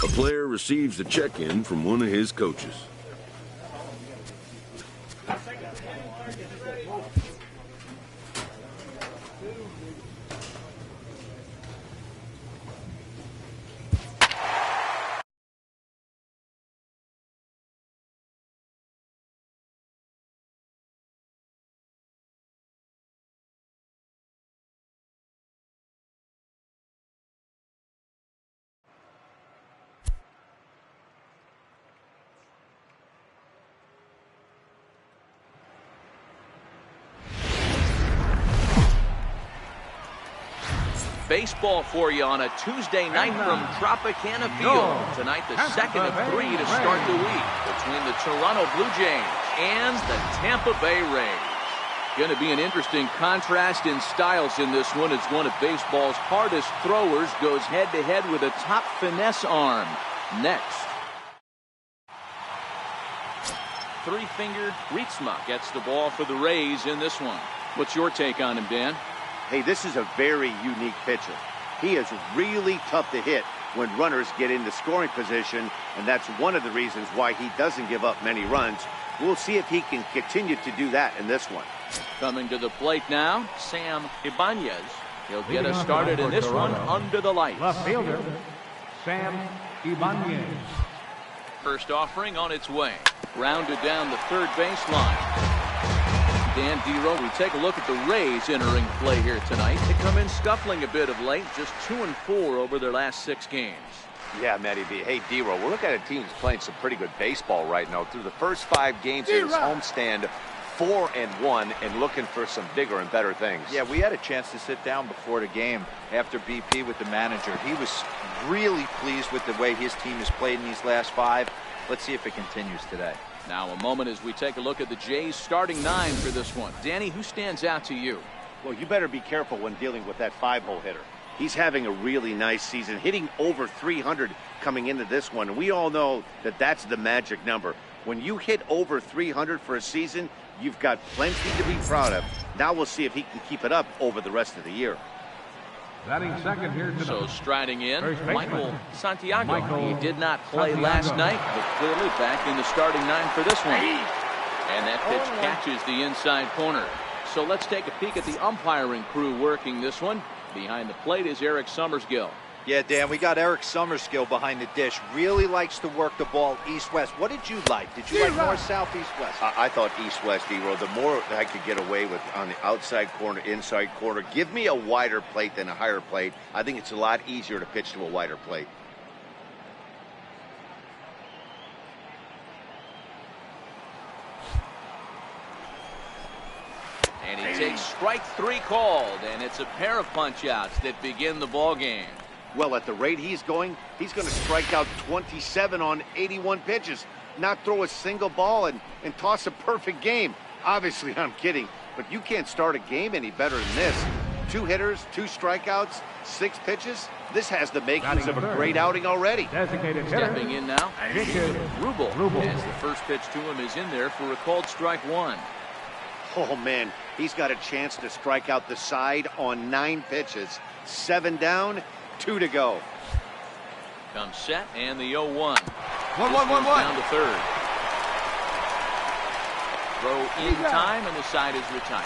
A player receives a check-in from one of his coaches. Baseball for you on a Tuesday night from Tropicana Field. Tonight, the second of 3 to start the week between the Toronto Blue Jays and the Tampa Bay Rays. Going to be an interesting contrast in styles in this one as one of baseball's hardest throwers goes head-to-head with a top finesse arm. Next. Three-fingered Rietsma gets the ball for the Rays in this one. What's your take on him, Dan? Hey, this is a very unique pitcher. He is really tough to hit when runners get into scoring position, and that's one of the reasons why he doesn't give up many runs. We'll see if he can continue to do that in this one. Coming to the plate now, Sam Ibanez. He'll get us started in this one under the lights. Left fielder, Sam Ibanez. First offering on its way. Rounded down the third baseline. Dan Dero, we take a look at the Rays entering play here tonight. They come in scuffling a bit of late, just 2-4 over their last 6 games. Yeah, Matty B. Hey, Dero, we're looking at a team that's playing some pretty good baseball right now. Through the first 5 games in his homestand, 4-1, and looking for some bigger and better things. Yeah, we had a chance to sit down before the game after BP with the manager. He was really pleased with the way his team has played in these last 5. Let's see if it continues today. Now a moment as we take a look at the Jays starting 9 for this one. Danny, who stands out to you? Well, you better be careful when dealing with that 5-hole hitter. He's having a really nice season, hitting over 300 coming into this one. We all know that that's the magic number. When you hit over 300 for a season, you've got plenty to be proud of. Now we'll see if he can keep it up over the rest of the year. Batting second here tonight. So striding in, Michael Santiago. He did not play last night, but clearly back in the starting 9 for this one. And that pitch catches the inside corner. So let's take a peek at the umpiring crew working this one. Behind the plate is Eric Summersgill. Yeah, Dan, we got Eric Summersgill behind the dish. Really likes to work the ball east-west. What did you like? Did you like north-south, east-west? I thought east-west, Dero. The more I could get away with on the outside corner, inside corner. Give me a wider plate than a higher plate. I think it's a lot easier to pitch to a wider plate. And he takes strike 3 called, and it's a pair of punch-outs that begin the ball game. Well, at the rate he's going to strike out 27 on 81 pitches, not throw a single ball, and toss a perfect game. Obviously, I'm kidding, but you can't start a game any better than this. 2 hitters, 2 strikeouts, 6 pitches. This has the makings of a great outing already. Stepping in now, Rubel. As the first pitch to him is in there for a called strike 1. Oh, man, he's got a chance to strike out the side on 9 pitches. 7 down, 2 to go. Comes set and the 0-1. 1-1-1-1. Down to third. Throw in time and the side is retired.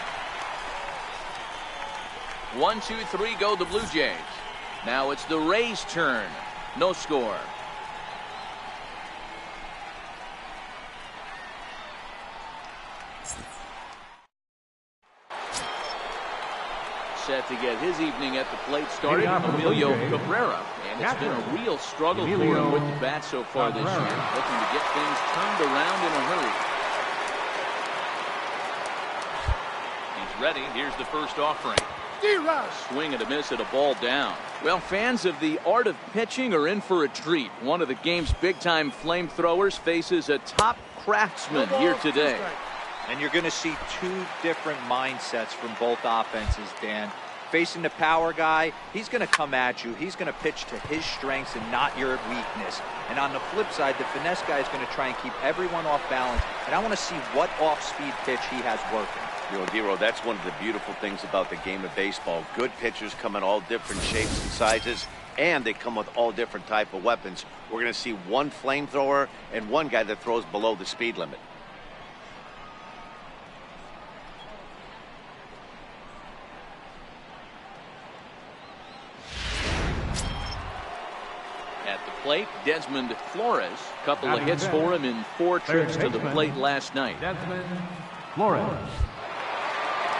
1, 2, 3 go the Blue Jays. Now it's the Rays' turn. No score. Set to get his evening at the plate started, Emilio Cabrera. And it's been a real struggle for him with the bat so far this year. Looking to get things turned around in a hurry. He's ready. Here's the first offering. Swing and a miss at a ball down. Well, fans of the art of pitching are in for a treat. One of the game's big-time flamethrowers faces a top craftsman here today. And you're going to see 2 different mindsets from both offenses, Dan. facing the power guy, he's going to come at you. He's going to pitch to his strengths and not your weakness. And on the flip side, the finesse guy is going to try and keep everyone off balance. And I want to see what off-speed pitch he has working. You know, Dero, that's one of the beautiful things about the game of baseball. Good pitchers come in all different shapes and sizes, and they come with all different type of weapons. We're going to see one flamethrower and one guy that throws below the speed limit. At the plate, Desmond Flores. Couple of hits for him in 4 trips to the plate last night. Desmond Flores.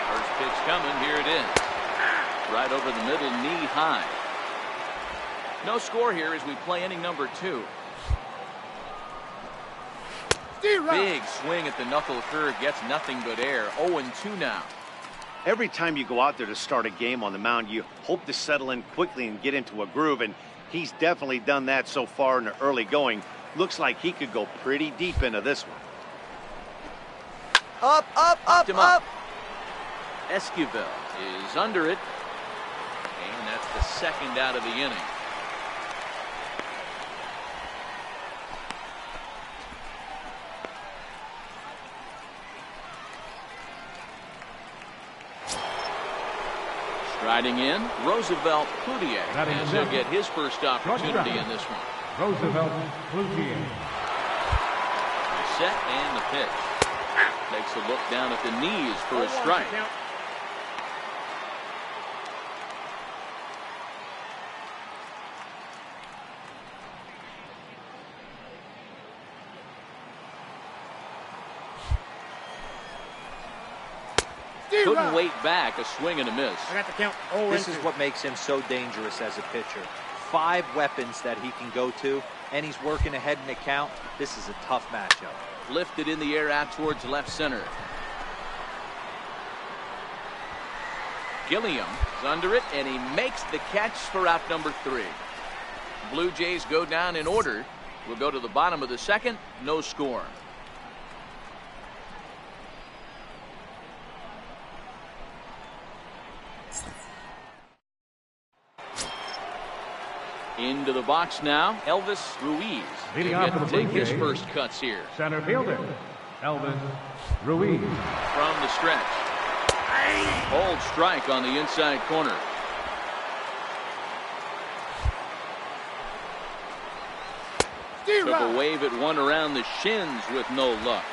First pitch coming. Here it is. Right over the middle, knee high. No score here as we play inning number 2. Big swing at the knuckle curve. Gets nothing but air. 0-2 now. Every time you go out there to start a game on the mound, you hope to settle in quickly and get into a groove, and he's definitely done that so far in the early going. Looks like he could go pretty deep into this one. Up. Esquivel is under it, and that's the second out of the inning. Striding in, Roosevelt Cloutier, and he'll get his first opportunity in this one. Roosevelt Cloutier. Set and the pitch. Takes a look down at the knees for a strike. Couldn't wait back. A swing and a miss. I got the count. This is what makes him so dangerous as a pitcher. 5 weapons that he can go to, and he's working ahead in the count. This is a tough matchup. Lifted in the air out towards left center. Gilliam is under it, and he makes the catch for out number 3. Blue Jays go down in order. We'll go to the bottom of the second. No score. Into the box now, Elvis Ruiz. Leading off for the take Blue his Jays, first cuts here. Center fielder, Elvis Ruiz. From the stretch. Hold strike on the inside corner. Took a wave at one around the shins with no luck.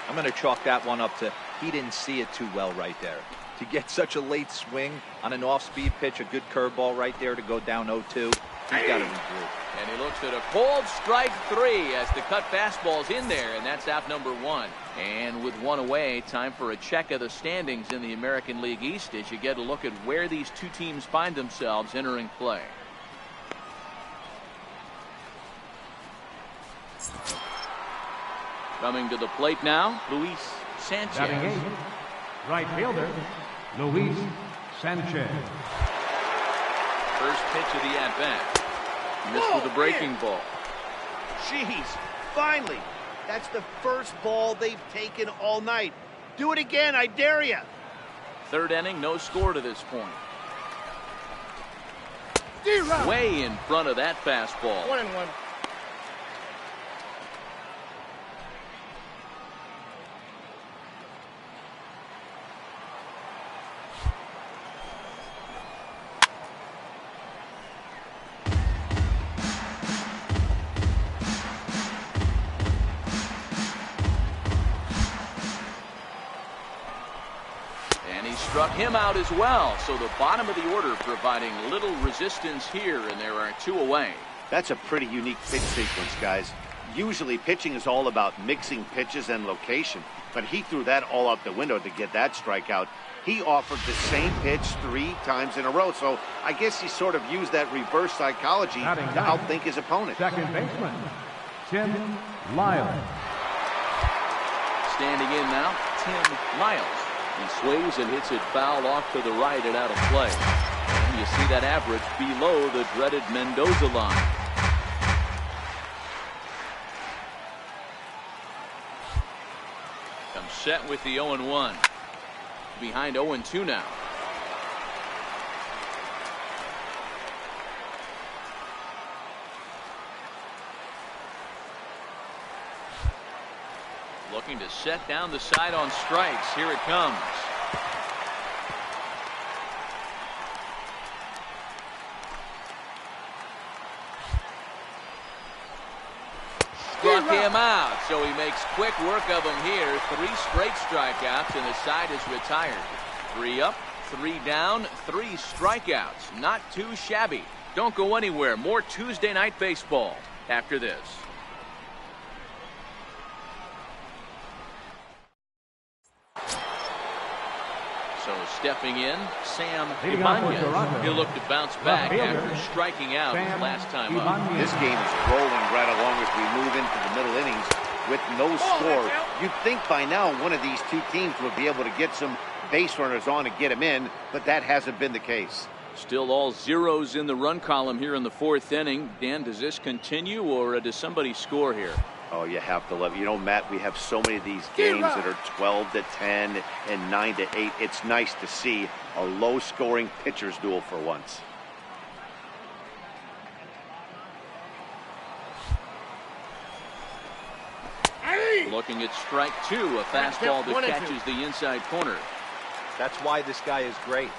I'm going to chalk that one up to he didn't see it too well right there. To get such a late swing on an off-speed pitch, a good curveball right there to go down 0-2. He's got to regroup. And he looks at a cold strike 3 as the cut fastball's in there, and that's out number 1. And with one away, time for a check of the standings in the American League East as you get a look at where these two teams find themselves entering play. Coming to the plate now, Luis Sanchez. Right fielder, Luis Sanchez. First pitch of the at-bat. Missed with a breaking ball. Jeez, finally. That's the first ball they've taken all night. Do it again, I dare you. Third inning, no score to this point. Way in front of that fastball. 1-1. Struck him out as well, so the bottom of the order providing little resistance here, and there are 2 away. That's a pretty unique pitch sequence, guys. Usually pitching is all about mixing pitches and location, but he threw that all out the window to get that strikeout. He offered the same pitch 3 times in a row, so I guess he sort of used that reverse psychology to outthink his opponent. Second baseman, Tim Lyles. Standing in now, Tim Lyles. He swings and hits it foul off to the right and out of play. And you see that average below the dreaded Mendoza line. Comes set with the 0-1. Behind 0-2 now. Looking to set down the side on strikes. Here it comes. Struck him out, so he makes quick work of him here. 3 straight strikeouts, and the side is retired. 3 up, 3 down, 3 strikeouts. Not too shabby. Don't go anywhere. More Tuesday Night Baseball after this. So stepping in, Sam Ibanez. He'll look to bounce back after striking out last time up. This game is rolling right along as we move into the middle innings with no score. You'd think by now one of these two teams would be able to get some base runners on and get them in, but that hasn't been the case. Still all zeros in the run column here in the 4th inning. Dan, does this continue, or does somebody score here? Oh, you have to love it. You know, Matt, we have so many of these games that are 12-10 and 9-8. It's nice to see a low-scoring pitcher's duel for once. Looking at strike 2, a fastball that catches the inside corner. That's why this guy is great.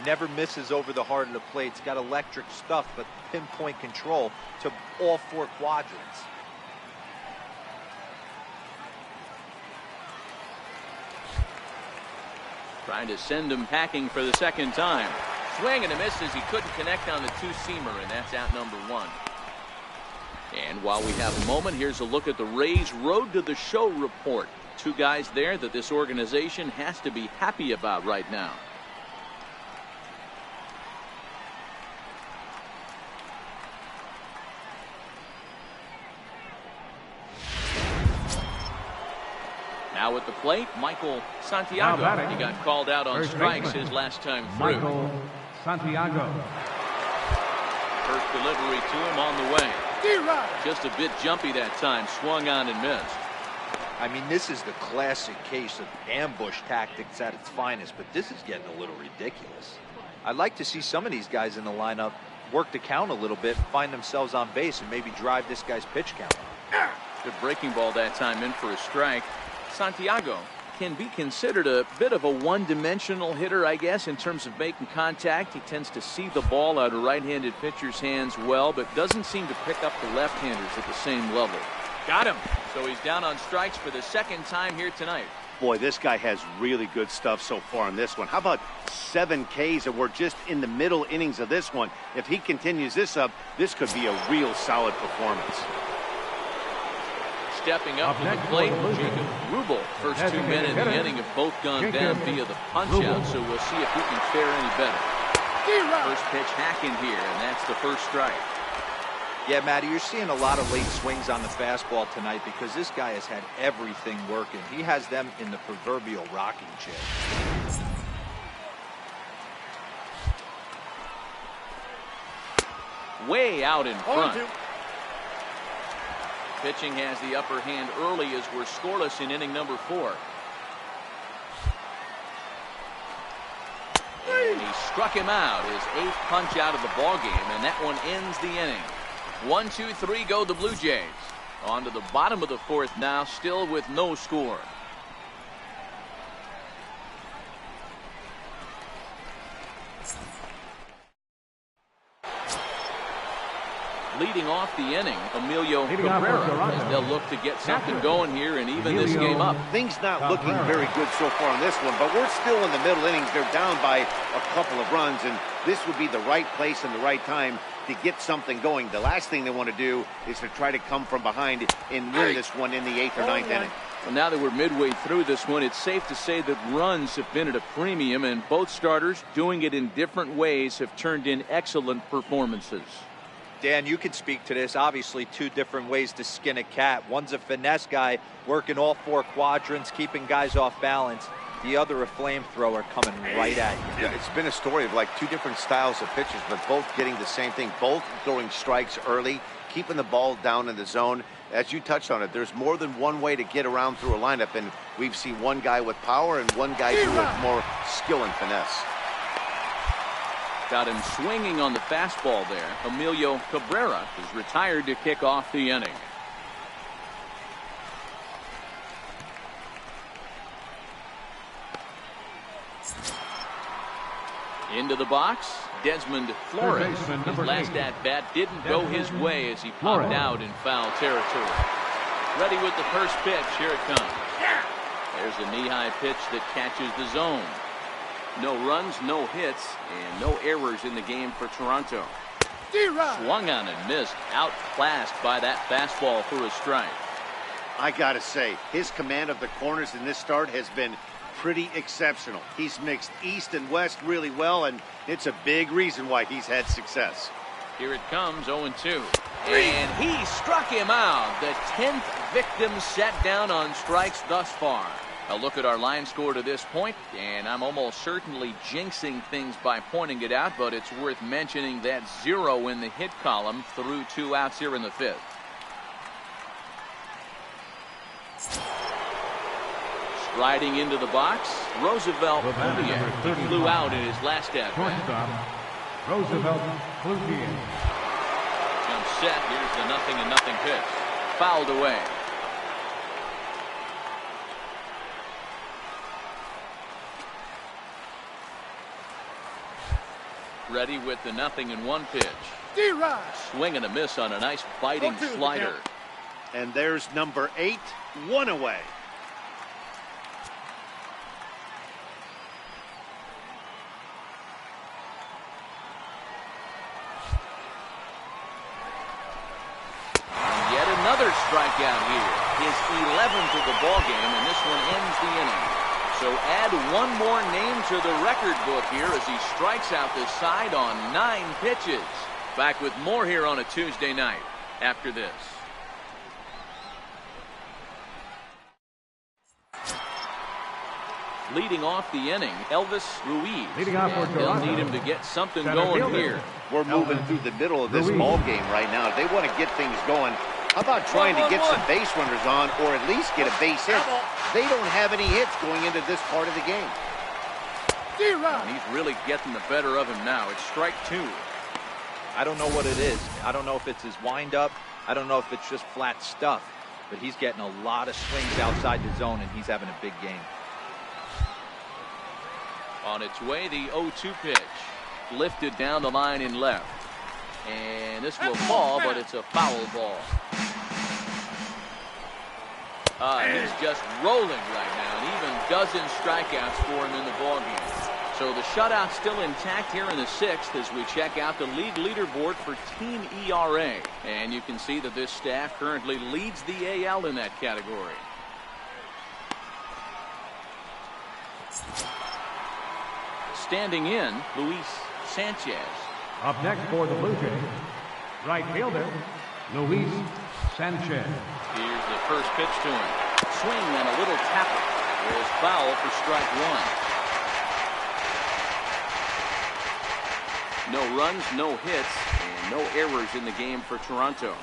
Never misses over the heart of the plate. He's got electric stuff, but pinpoint control to all 4 quadrants. Trying to send him packing for the 2nd time. Swing and a miss as he couldn't connect on the 2-seamer, and that's out number 1. And while we have a moment, here's a look at the Rays' Road to the Show report. 2 guys there that this organization has to be happy about right now. Now at the plate, Michael Santiago. He got called out on strikes his last time through. Michael Santiago. First delivery to him on the way. Just a bit jumpy that time. Swung on and missed. I mean, this is the classic case of ambush tactics at its finest, but this is getting a little ridiculous. I'd like to see some of these guys in the lineup work the count a little bit, find themselves on base, and maybe drive this guy's pitch count. Good breaking ball that time in for a strike. Santiago can be considered a bit of a one-dimensional hitter, I guess, in terms of making contact. He tends to see the ball out of right-handed pitchers' hands well, but doesn't seem to pick up the left-handers at the same level. Got him. So he's down on strikes for the 2nd time here tonight. Boy, this guy has really good stuff so far in this one. How about 7 Ks, and we're just in the middle innings of this one. If he continues this up, this could be a real solid performance. Stepping up to the plate, Jacob Rubel. First 2 men in the inning have both gone down via the punch-out, so we'll see if he can fare any better. First pitch hacking here, and that's the first strike. Yeah, Matty, you're seeing a lot of late swings on the fastball tonight because this guy has had everything working. He has them in the proverbial rocking chair. Way out in front. Pitching has the upper hand early as we're scoreless in inning number 4. And he struck him out, his 8th punch out of the ballgame, and that one ends the inning. 1, 2, 3 go the Blue Jays. On to the bottom of the 4th now, still with no score. Leading off the inning, Emilio Cabrera, as they'll look to get something going here and even this game up. Things not looking very good so far on this one, but we're still in the middle innings. They're down by a couple of runs, and this would be the right place and the right time to get something going. The last thing they want to do is to try to come from behind and win this one in the 8th or 9th inning. Well, now that we're midway through this one, it's safe to say that runs have been at a premium, and both starters, doing it in different ways, have turned in excellent performances. Dan, you can speak to this. Obviously, 2 different ways to skin a cat. One's a finesse guy working all 4 quadrants, keeping guys off balance. The other a flamethrower coming right at you. Yeah, it's been a story of like 2 different styles of pitchers, but both getting the same thing. Both throwing strikes early, keeping the ball down in the zone. As you touched on it, there's more than one way to get around through a lineup, and we've seen one guy with power and one guy who has more skill and finesse. Got him swinging on the fastball there. Emilio Cabrera is retired to kick off the inning. Into the box, Desmond Flores. His last at-bat didn't go his way as he popped out in foul territory. Ready with the first pitch. Here it comes. There's a knee-high pitch that catches the zone. No runs, no hits, and no errors in the game for Toronto. Swung on and missed, outclassed by that fastball for a strike. I gotta say, his command of the corners in this start has been pretty exceptional. He's mixed east and west really well, and it's a big reason why he's had success. Here it comes, 0-2. And he struck him out. The 10th victim set down on strikes thus far. A look at our line score to this point, and I'm almost certainly jinxing things by pointing it out, but it's worth mentioning that 0 in the hit column through 2 outs here in the 5th. Striding into the box, Roosevelt Cloutier. He flew out in his last at bat. Roosevelt Cloutier. Jump set. Here's the 0-0 pitch. Fouled away. Ready with the 0-1 pitch. Swing and a miss on a nice biting slider. And there's number 8, 1 away. Yet another strikeout here. His 11th of the ballgame, and this one ends the inning. So add one more name to the record book here as he strikes out the side on 9 pitches. Back with more here on a Tuesday night after this. Leading off the inning, Elvis Ruiz. They'll need him to get something going here. We're moving through the middle of this ball game right now. If they want to get things going, how about trying to get some base runners on, or at least get a base hit? They don't have any hits going into this part of the game. And he's really getting the better of him now. It's strike 2. I don't know what it is. I don't know if it's his windup. I don't know if it's just flat stuff. But he's getting a lot of swings outside the zone, and he's having a big game. On its way, the 0-2 pitch. Lifted down the line in left. And this will fall, but it's a foul ball. He's just rolling right now, and even dozen strikeouts for him in the ballgame. So the shutout still intact here in the 6th as we check out the league leaderboard for team ERA. And you can see that this staff currently leads the AL in that category. Standing in, Luis Sanchez. Up next for the Blue Jays, right fielder, Luis Sanchez. Here's the first pitch to him. Swing and a little tapper. It is foul for strike 1. No runs, no hits, and no errors in the game for Toronto.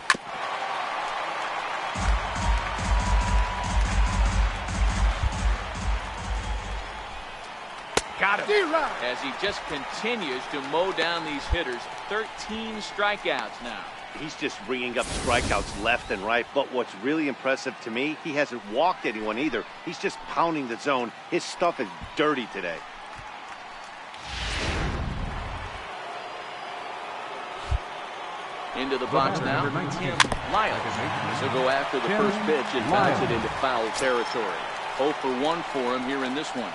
Got him. As he just continues to mow down these hitters. 13 strikeouts now. He's just bringing up strikeouts left and right, but what's really impressive to me, he hasn't walked anyone either. He's just pounding the zone. His stuff is dirty today. Into the box now, Tim Lyles. He'll go after the first pitch and bounce it into foul territory. 0 for 1 for him here in this one.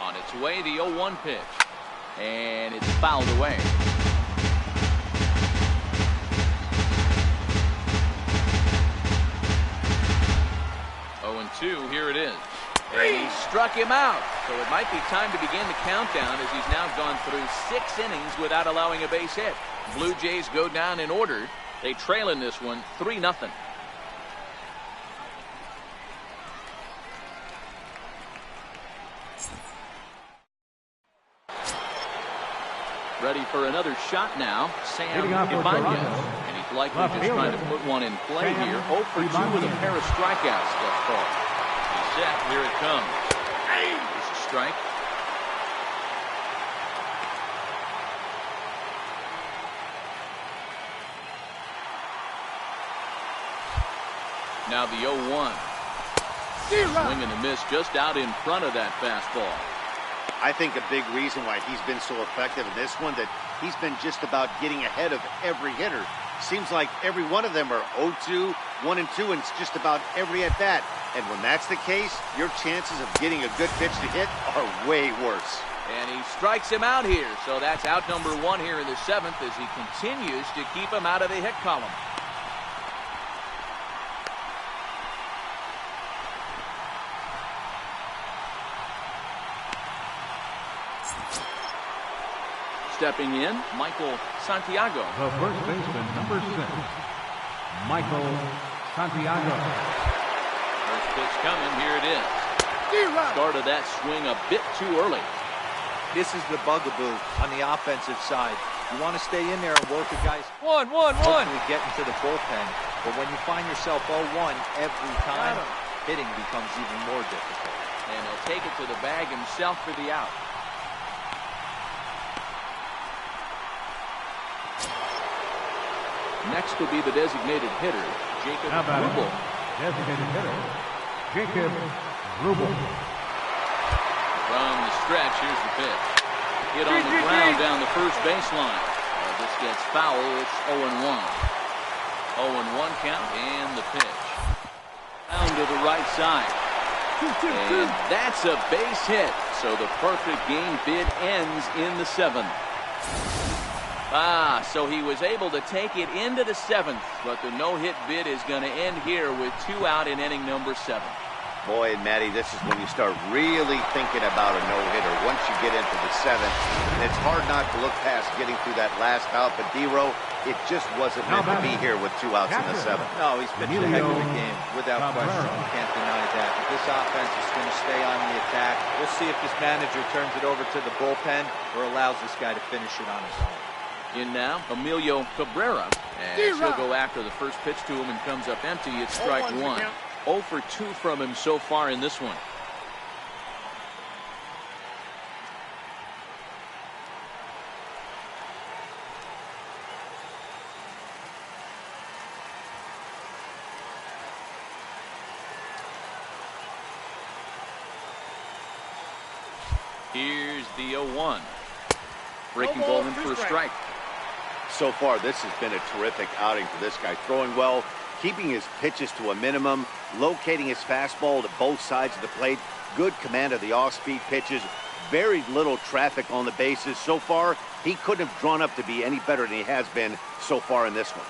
On its way, the 0-1 pitch. And it's fouled away. Oh, 2, here it is. And he struck him out. So it might be time to begin the countdown as he's now gone through 6 innings without allowing a base hit. Blue Jays go down in order. They trail in this one 3-0. Ready for another shot now, Sam Ibanez. And he's likely just trying to put one in play here. 0 for 2 with a pair of strikeouts thus far. He's set. Here it comes. There's a strike. Now the 0-1. Swing and a miss just out in front of that fastball. I think a big reason why he's been so effective in this one, that he's been just about getting ahead of every hitter. Seems like every one of them are 0-2, 1-2, and it's just about every at-bat. And when that's the case, your chances of getting a good pitch to hit are way worse. And he strikes him out here. So that's out number 1 here in the 7th as he continues to keep him out of the hit column. Stepping in, Michael Santiago. The first baseman, number 6, Michael Santiago. First pitch coming, here it is. Started that swing a bit too early. This is the bugaboo on the offensive side. You want to stay in there and work the guys. Hopefully get into the bullpen. But when you find yourself 0-1 every time, hitting becomes even more difficult. And he'll take it to the bag himself for the out. Next will be the designated hitter, Jacob Rubel. Designated hitter, Jacob Rubel. From the stretch, here's the pitch. Hit on the ground down the first baseline. This gets foul. It's 0-1. 0-1 count and the pitch. Down to the right side. And that's a base hit. So the perfect game bid ends in the 7th. So he was able to take it into the 7th, but the no-hit bid is going to end here with 2 out in inning number 7. Boy, and Matty, this is when you start really thinking about a no-hitter. Once you get into the 7th, and it's hard not to look past getting through that last out, but D-Row, it just wasn't meant to be here with 2 outs in the 7th. No, he's pitched a heck of a game, without question. You can't deny that. But this offense is going to stay on the attack. We'll see if this manager turns it over to the bullpen or allows this guy to finish it on his own. In now, Emilio Cabrera. And he'll go after the first pitch to him and comes up empty. It's strike 1. 0 for 2 from him so far in this one. Here's the 0-1. Breaking ball in for a strike. So far, this has been a terrific outing for this guy. Throwing well, keeping his pitches to a minimum, locating his fastball to both sides of the plate, good command of the off-speed pitches, very little traffic on the bases. So far, he couldn't have drawn up to be any better than he has been so far in this one.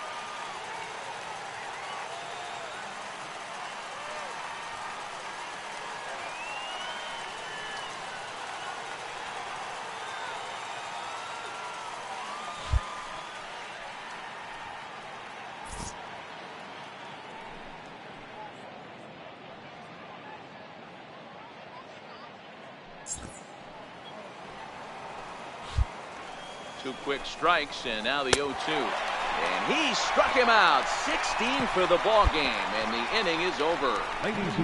Two quick strikes, and now the 0-2. And he struck him out. 16 for the ball game, and the inning is over.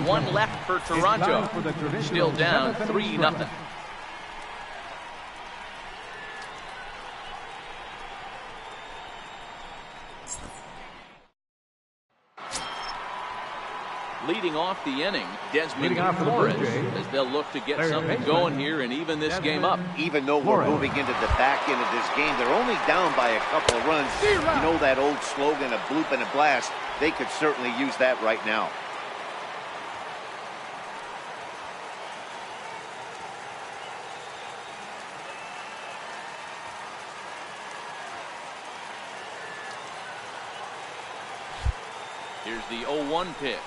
1 left for Toronto. Still down 3-0. Leading off the inning, Desmond Flores, as they'll look to get something going here and even this game up. Even though we're moving into the back end of this game, they're only down by a couple of runs. You know that old slogan, a bloop and a blast. They could certainly use that right now. Here's the 0-1 pitch.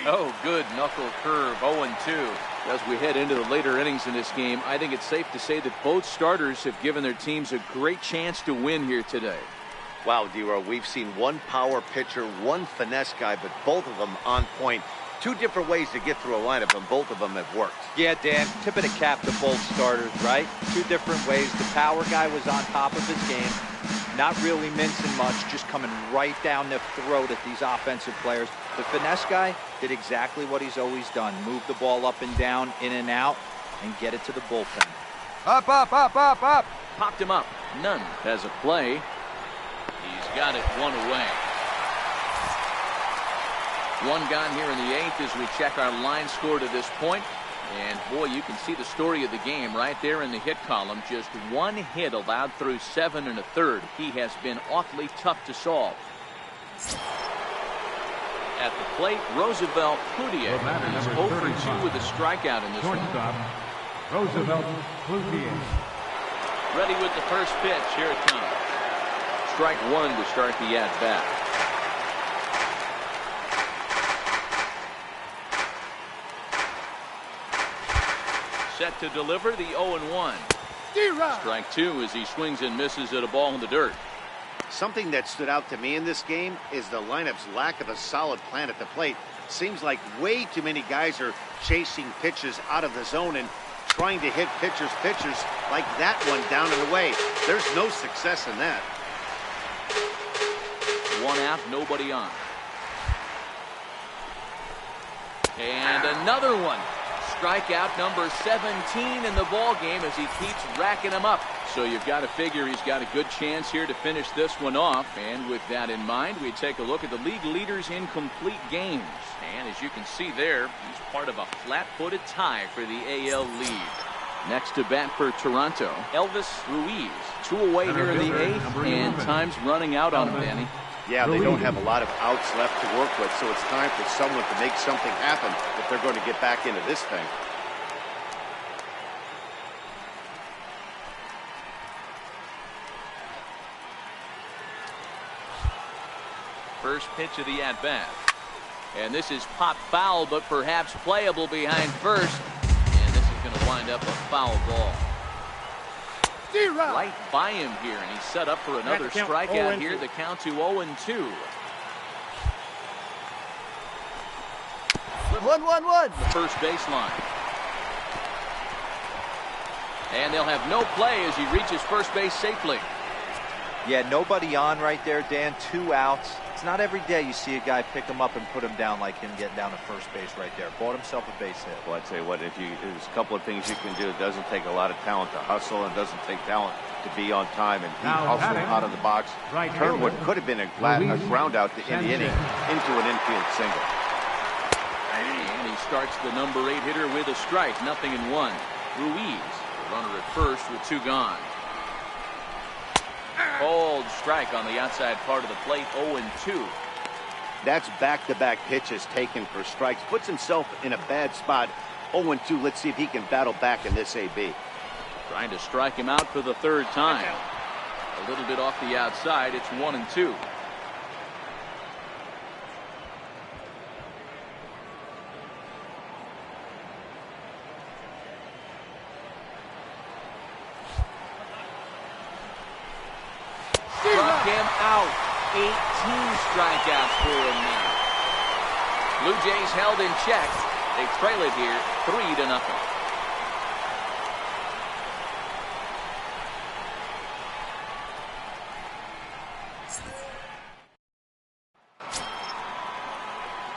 Oh, good knuckle curve, 0-2. As we head into the later innings in this game, I think it's safe to say that both starters have given their teams a great chance to win here today. Wow, D-Row, we've seen one power pitcher, one finesse guy, but both of them on point. 2 different ways to get through a lineup, and both of them have worked. Yeah, Dan, tip of the cap to both starters, right? 2 different ways. The power guy was on top of his game, not really mincing much, just coming right down the throat at these offensive players. The finesse guy did exactly what he's always done. Move the ball up and down, in and out, and get it to the bullpen. Up, up, up, up, up. Popped him up. None has a play. He's got it 1 away. One gone here in the 8th as we check our line score to this point. And boy, you can see the story of the game right there in the hit column. Just one hit allowed through 7 1/3. He has been awfully tough to solve. At the plate, Roosevelt Cloutier. He's 0 for 2 with a strikeout in this one. Roosevelt Cloutier. Ready with the first pitch. Here it comes. Strike one to start the at-bat. Set to deliver the 0-1. Strike two as he swings and misses at a ball in the dirt. Something that stood out to me in this game is the lineup's lack of a solid plan at the plate. Seems like way too many guys are chasing pitches out of the zone and trying to hit pitchers like that one down and away. There's no success in that. One out, nobody on. And another one. Strikeout number 17 in the ball game as he keeps racking them up. So you've got to figure he's got a good chance here to finish this one off. And with that in mind, we take a look at the league leaders in complete games. And as you can see there, he's part of a flat-footed tie for the AL lead. Next to bat for Toronto, Elvis Ruiz. 2 away here in the 8th, and time's running out on him, Danny. Yeah, they don't have a lot of outs left to work with, so it's time for someone to make something happen if they're going to get back into this thing. First pitch of the at-bat. And this is pop foul, but perhaps playable behind first. And this is going to wind up a foul ball. Right by him here, and he's set up for another strikeout here. The count to 0-2. 1-1-1. The first baseline. And they'll have no play as he reaches first base safely. Yeah, nobody on right there, Dan. 2 outs. It's not every day you see a guy pick him up and put him down like him getting down to first base right there. Bought himself a base hit. Well, I'd say what, there's a couple of things you can do. It doesn't take a lot of talent to hustle, and it doesn't take talent to be on time. And he hustled out of the box, turned what could have been a ground out in the inning into an infield single. And he starts the number 8 hitter with a strike. 0-1. Ruiz, runner at first with 2 gone. Cold strike on the outside part of the plate. 0-2. That's back-to-back pitches taken for strikes. Puts himself in a bad spot. 0-2. Let's see if he can battle back in this AB. Trying to strike him out for the 3rd time. A little bit off the outside. It's 1-2. Struck him out. 18 strikeouts for him now. Blue Jays held in check. They trail it here 3-0.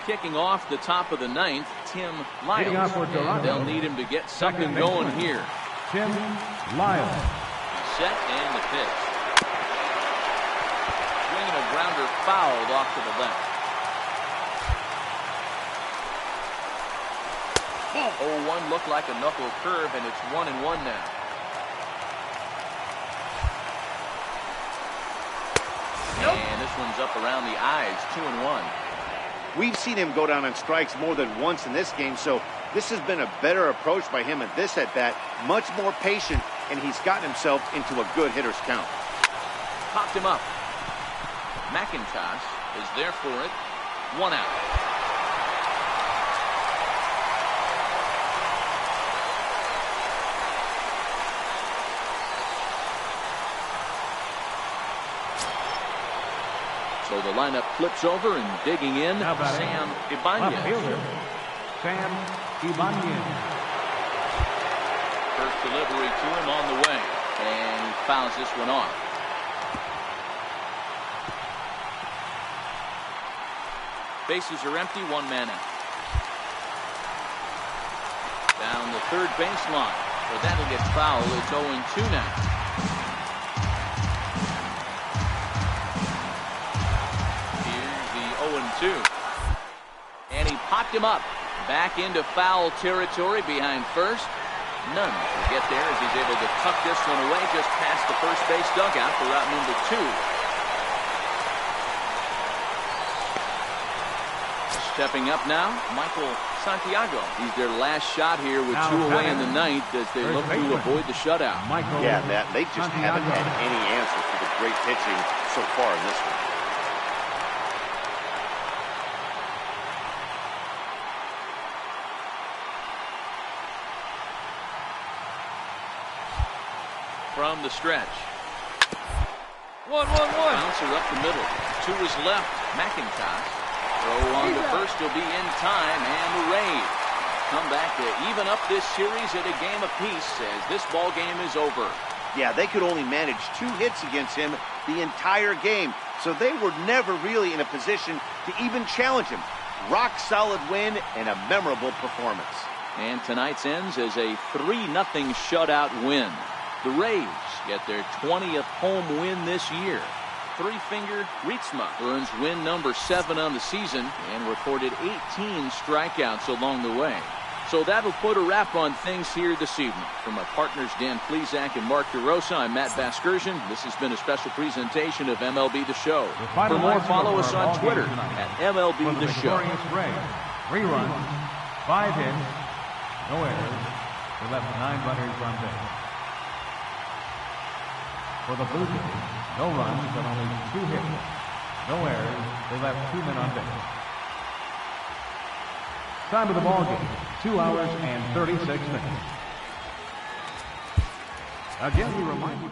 Kicking off the top of the 9th, Tim Lyles. And they'll need him to get something going here. Tim Lyles. Set and the pitch. Swinging a grounder fouled off to the left. 0-1 looked like a knuckle curve, and it's 1-1 now. And this one's up around the eyes, 2-1. We've seen him go down on strikes more than once in this game, so this has been a better approach by him at this at-bat. Much more patient, and he's gotten himself into a good hitter's count. Popped him up. McIntosh is there for it. 1 out. So the lineup flips over, and digging in, Sam Ibanez. Sam Ibanez. First delivery to him on the way, and he fouls this one off. Bases are empty, 1 man out. Down the third baseline, but that'll get fouled. It's 0-2 now. picked him up. Back into foul territory behind first. None will get there as he's able to tuck this one away just past the first base dugout for route number 2. Stepping up now, Michael Santiago. He's their last shot here with 2 away in the ninth as they look to avoid the shutout. Yeah, Matt, they just haven't had any answer for the great pitching so far in this one. From the stretch. 1-1-1. Bouncer up the middle. 2 is left. McIntosh. Throw on to first will be in time, and the Rays come back to even up this series at a game apiece as this ball game is over. Yeah, they could only manage 2 hits against him the entire game, so they were never really in a position to even challenge him. Rock solid win and a memorable performance. And tonight's ends as a 3-0 shutout win. The Rays get their 20th home win this year. Three-finger Rietsma earns win number 7 on the season and recorded 18 strikeouts along the way. So that'll put a wrap on things here this evening. From my partners Dan Plesac and Mark DeRosa, I'm Matt Vasgersian. This has been a special presentation of MLB The Show. For more, follow us on Twitter at MLB The Show. 3 runs, 5 hits, no errors. They left 9 runners on base. For the Blue Jays, no runs and only 2 hits, no errors. They left 2 men on base. Time of the ball game, 2 hours and 36 minutes. Again, we remind you.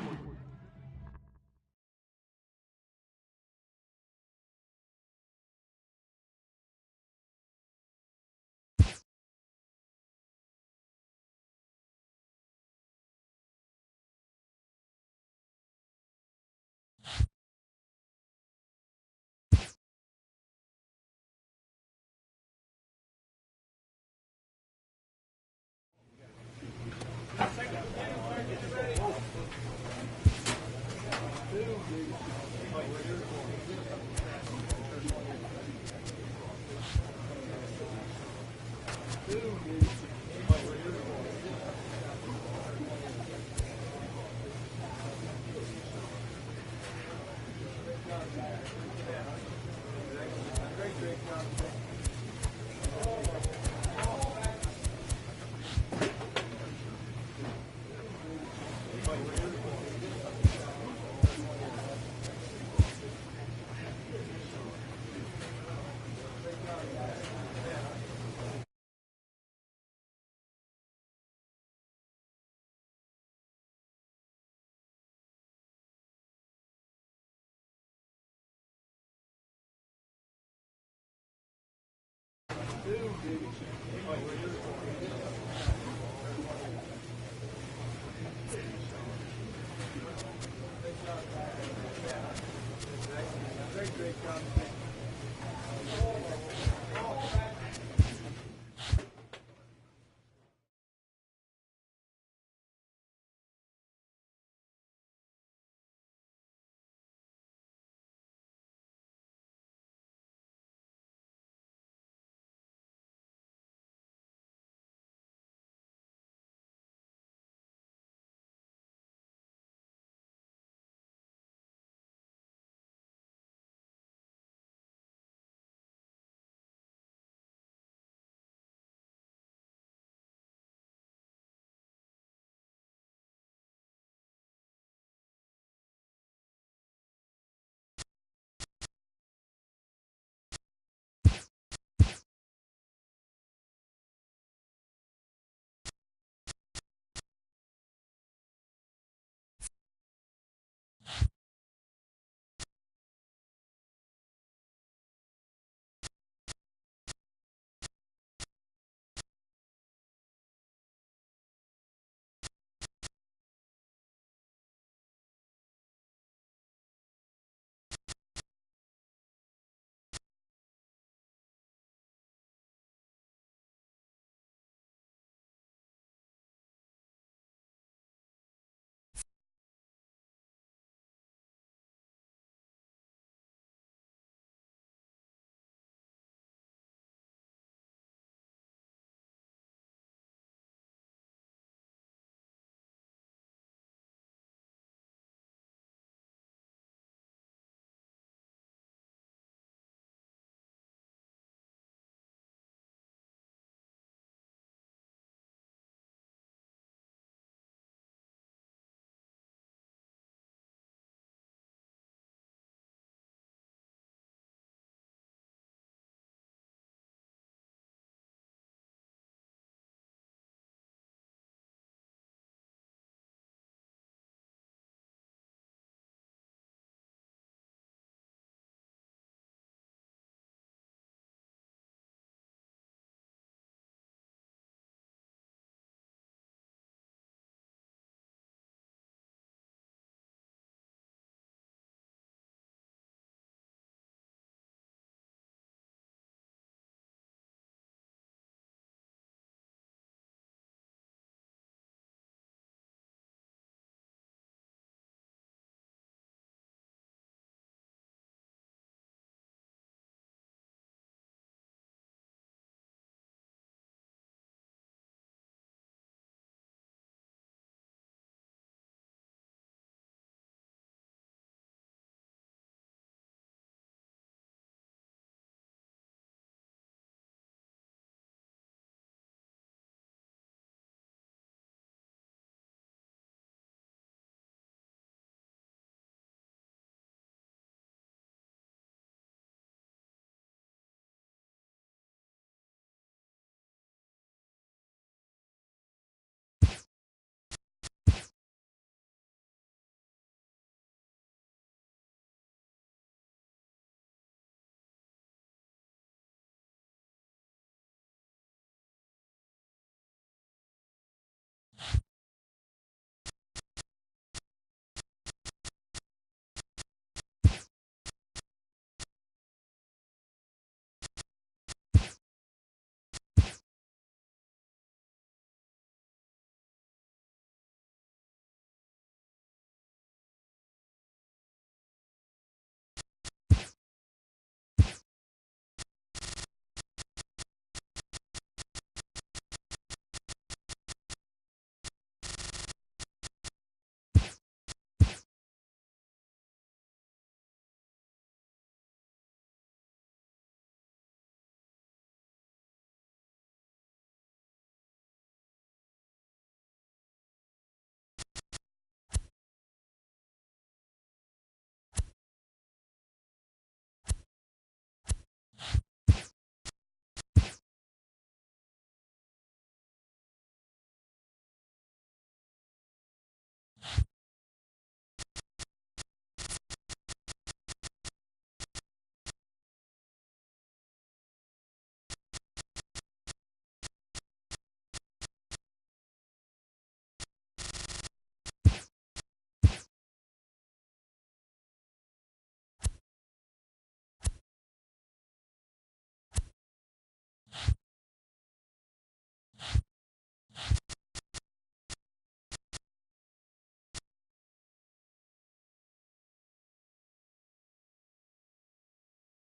Great job.